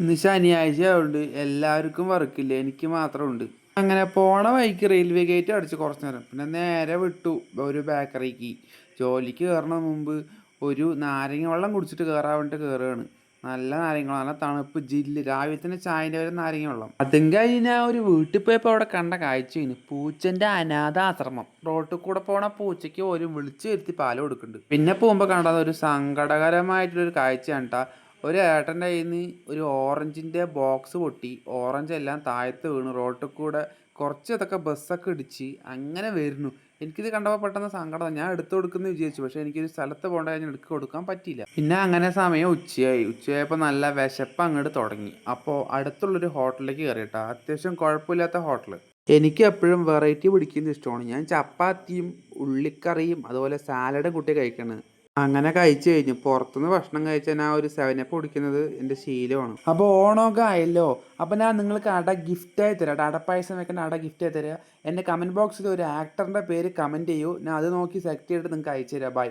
ഇന്ന് ശനിയാഴ്ച ആയതുകൊണ്ട് എല്ലാവർക്കും വർക്കില്ല, എനിക്ക് മാത്രമുണ്ട്. അങ്ങനെ പോണ വഴിക്ക് റെയിൽവേ ഗേറ്റ് അടിച്ച് കുറച്ച് നേരം, പിന്നെ നേരെ വിട്ടു ഒരു ബേക്കറിക്ക്. ജോലിക്ക് കയറണ മുമ്പ് ഒരു നാരങ്ങ വെള്ളം കുടിച്ചിട്ട് കയറാൻ വേണ്ടിയിട്ട് കയറുകയാണ്. നല്ല നാരങ്ങ വെള്ളം, നല്ല തണുപ്പ് ജില്ല്, രാവിലെ തന്നെ ചായൻ്റെ വരെ നാരങ്ങ വെള്ളം. അതും കഴിഞ്ഞാൽ ഒരു വീട്ടിൽ പോയപ്പോൾ അവിടെ കണ്ട കാഴ്ചയാണ് പൂച്ചൻ്റെ അനാഥാശ്രമം. റോട്ടിൽ കൂടെ പോണ പൂച്ചയ്ക്ക് പോലും വിളിച്ചു വരുത്തി പാല് കൊടുക്കുന്നുണ്ട്. പിന്നെ പോകുമ്പോൾ കണ്ടത് ഒരു സങ്കടകരമായിട്ടുള്ളൊരു കാഴ്ചയാണ് കേട്ടോ. ഒരു ഏട്ടൻ്റെ കയ്യിൽ നിന്ന് ഒരു ഓറഞ്ചിൻ്റെ ബോക്സ് പൊട്ടി, ഓറഞ്ച് എല്ലാം താഴത്ത് വീണു. റോട്ടിൽ കൂടെ കുറച്ച് ഇതൊക്കെ ബസ്സൊക്കെ ഇടിച്ച് അങ്ങനെ വരുന്നു. എനിക്കിത് കണ്ടപ്പോൾ പെട്ടെന്ന് സങ്കടം, ഞാൻ എടുത്തു കൊടുക്കുന്നു വിചാരിച്ചു. പക്ഷേ എനിക്കൊരു സ്ഥലത്ത് പോകേണ്ട കഴിഞ്ഞാൽ എടുത്ത് കൊടുക്കാൻ പറ്റിയില്ല. പിന്നെ അങ്ങനെ സമയം ഉച്ചയായി. ഉച്ചയായപ്പോൾ നല്ല വിശപ്പ് അങ്ങോട്ട് തുടങ്ങി. അപ്പോൾ അടുത്തുള്ളൊരു ഹോട്ടലിലേക്ക് കയറി കേട്ടോ. അത്യാവശ്യം കുഴപ്പമില്ലാത്ത ഹോട്ടൽ. എനിക്ക് എപ്പോഴും വെറൈറ്റി പിടിക്കുന്നത് ഇഷ്ടമാണ്. ഞാൻ ചപ്പാത്തിയും ഉള്ളിക്കറിയും അതുപോലെ സാലഡും കൂട്ടി കഴിക്കണത്. അങ്ങനെ കഴിച്ചു കഴിഞ്ഞു. പുറത്തുനിന്ന് ഭക്ഷണം കഴിച്ചാൽ ഞാൻ ഒരു 7up കുടിക്കുന്നത് എൻ്റെ ശീലമാണ്. അപ്പോൾ ഓണമൊക്കെ ആയല്ലോ. അപ്പോൾ ഞാൻ നിങ്ങൾക്ക് അട ഗിഫ്റ്റായി തരാം. അടപ്പായസം വെക്കുന്ന അട ഗിഫ്റ്റായി തരാം. എൻ്റെ കമൻറ്റ് ബോക്സിൽ ഒരു ആക്ടറിൻ്റെ പേര് കമൻറ്റ് ചെയ്യൂ. ഞാൻ അത് നോക്കി സെലക്ട് ചെയ്തിട്ട് നിങ്ങൾക്ക് അയച്ചു തരാം. ബൈ.